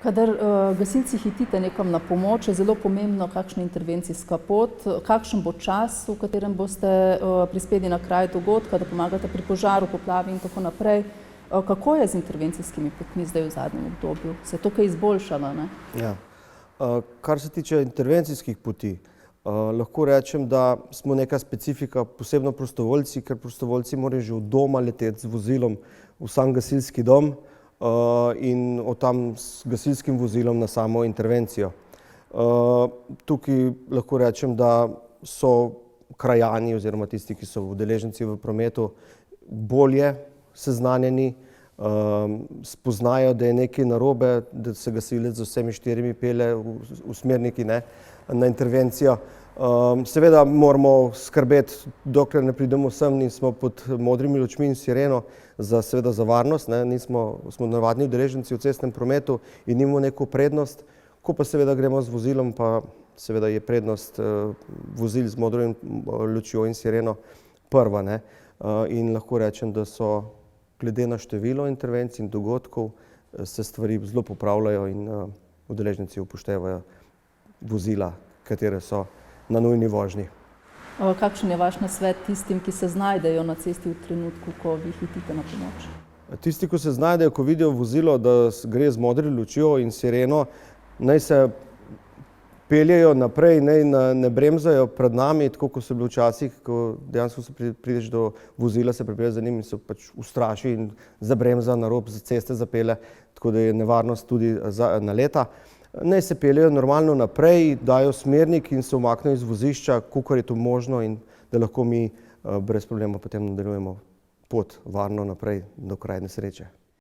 Kadar gasilci hitite nekam na pomoč, je zelo pomembno, kakšna intervencijska pot, kakšen bo čas, v katerem boste prispeli na kraj dogodka, da pomagate pri požaru, poplavi in tako naprej. Kako je z intervencijskimi potmi zdaj v zadnjem obdobju? Se je to kaj izboljšalo, ne? Ja. Kar se tiče intervencijskih poti, lahko rečem, da smo neka specifika, posebno prostovoljci, ker prostovoljci morajo že od doma leteti z vozilom v sam gasilski dom in od tam s gasilskim vozilom na samo intervencijo. Tukaj lahko rečem, da so krajani oziroma tisti, ki so udeleženci v prometu, bolje seznanjeni, spoznajo, da je nekaj narobe, da se gasilec z vsemi 4 pelje v smerniki, ne, na intervencijo. Seveda moramo skrbeti, dokler ne pridemo sem in smo pod modrimi lučmi in sireno, seveda za varnost, ne, smo navadni udeleženci v cestnem prometu in imamo neko prednost. Ko pa seveda gremo z vozilom, pa seveda je prednost vozil z modro lučjo in sireno prva, ne. In lahko rečem, da so glede na število intervencij in dogodkov se stvari zelo popravljajo in udeleženci upoštevajo vozila, katere so na nujni vožnji. Kakšen je vaš nasvet tistim, ki se znajdejo na cesti v trenutku, ko vi hitite na pomoč? Tisti, ki se znajdejo, ko vidijo vozilo, da gre z modro lučjo in sireno, naj se peljejo naprej, naj ne bremzajo pred nami, tako kot so bili včasih, ko dejansko prideš do vozila, se pripelje za njim in se pač ustraši in zabremza, na rob ceste zapelje, tako da je nevarnost tudi naleta. Naj se peljejo normalno naprej, dajo smernik in se umaknejo iz vozišča, kolikor je to možno, in da lahko mi brez problema potem nadaljujemo pot varno naprej do kraja nesreče.